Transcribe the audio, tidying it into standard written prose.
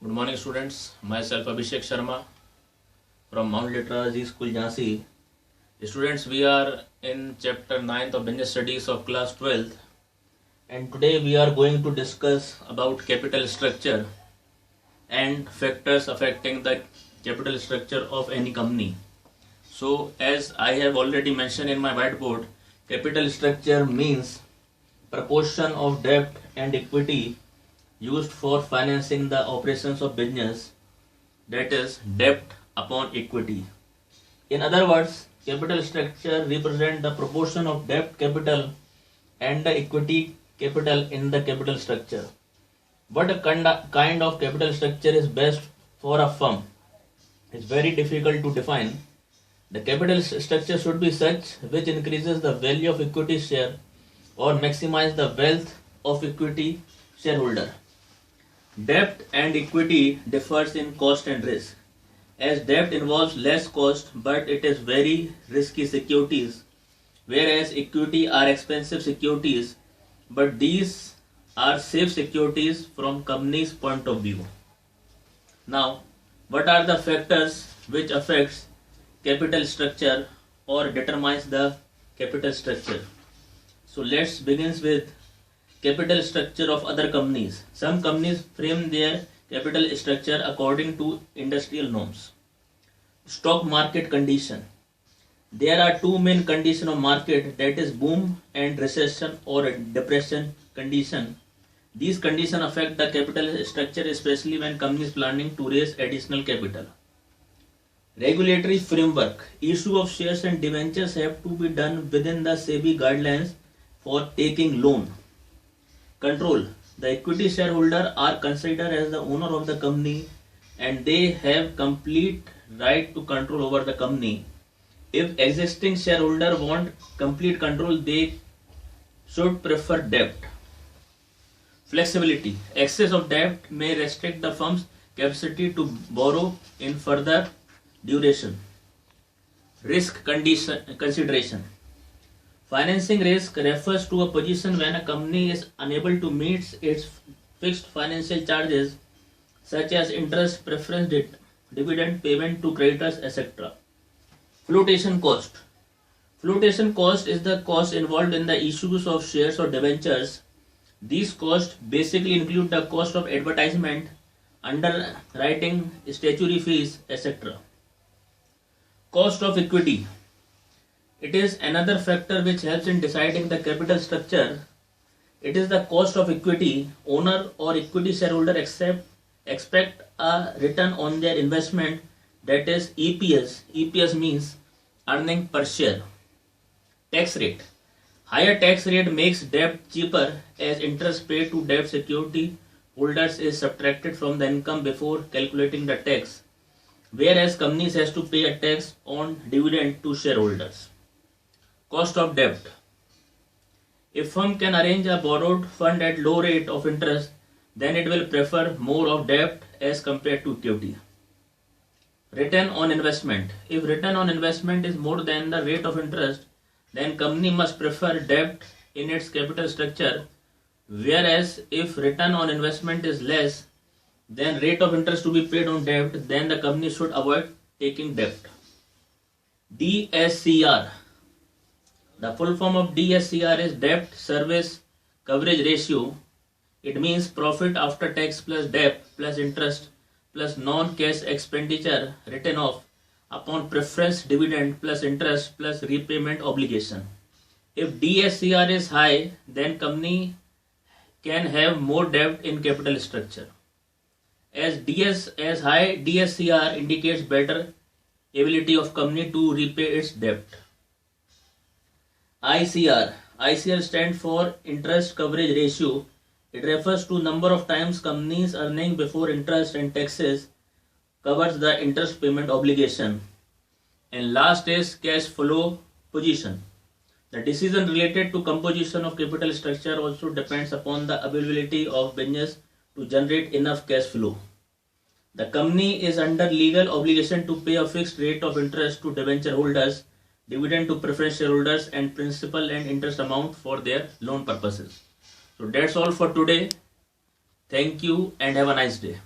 Good morning, students. Myself Abhishek Sharma from Mount Literacy School, Jhansi. Students, we are in chapter 9th of Business Studies of class 12th, and today we are going to discuss about capital structure and factors affecting the capital structure of any company. So, as I have already mentioned in my whiteboard, capital structure means proportion of debt and equity used for financing the operations of business, that is debt upon equity. In other words, capital structure represents the proportion of debt capital and the equity capital in the capital structure. What kind of capital structure is best for a firm is very difficult to define. The capital structure should be such which increases the value of equity share or maximize the wealth of equity shareholder. Debt and equity differs in cost and risk, as debt involves less cost but it is very risky securities, whereas equity are expensive securities but these are safe securities from company's point of view. Now, what are the factors which affects capital structure or determines the capital structure? So let's begin with capital structure of other companies. Some companies frame their capital structure according to industrial norms. Stock market condition. There are two main conditions of market, that is boom and recession or depression condition. These conditions affect the capital structure, especially when companies planning to raise additional capital. Regulatory framework. Issue of shares and debentures have to be done within the SEBI guidelines for taking loan. Control. The equity shareholder are considered as the owner of the company and they have complete right to control over the company. If existing shareholder want complete control, they should prefer debt. Flexibility. Excess of debt may restrict the firm's capacity to borrow in further duration. Risk consideration. Financing risk refers to a position when a company is unable to meet its fixed financial charges such as interest, preference, dividend payment to creditors, etc. Flotation cost. Flotation cost is the cost involved in the issues of shares or debentures. These costs basically include the cost of advertisement, underwriting, statutory fees, etc. Cost of equity. It is another factor which helps in deciding the capital structure. It is the cost of equity. Owner or equity shareholder expect a return on their investment, that is EPS. EPS means earning per share. Tax rate. Higher tax rate makes debt cheaper as interest paid to debt security holders is subtracted from the income before calculating the tax, whereas companies has to pay a tax on dividend to shareholders. Cost of debt. If firm can arrange a borrowed fund at low rate of interest, then it will prefer more of debt as compared to equity. Return on investment. If return on investment is more than the rate of interest, then company must prefer debt in its capital structure, whereas if return on investment is less than rate of interest to be paid on debt, then the company should avoid taking debt. DSCR. The full form of DSCR is debt service coverage ratio. It means profit after tax plus debt plus interest plus non-cash expenditure written off upon preference dividend plus interest plus repayment obligation. If DSCR is high, then company can have more debt in capital structure. As high DSCR indicates better ability of company to repay its debt. ICR. ICR stands for interest coverage ratio. It refers to number of times companies earning before interest and taxes covers the interest payment obligation. And last is cash flow position. The decision related to composition of capital structure also depends upon the availability of business to generate enough cash flow. The company is under legal obligation to pay a fixed rate of interest to debenture holders, dividend to preference shareholders, and principal and interest amount for their loan purposes. So that's all for today. Thank you and have a nice day.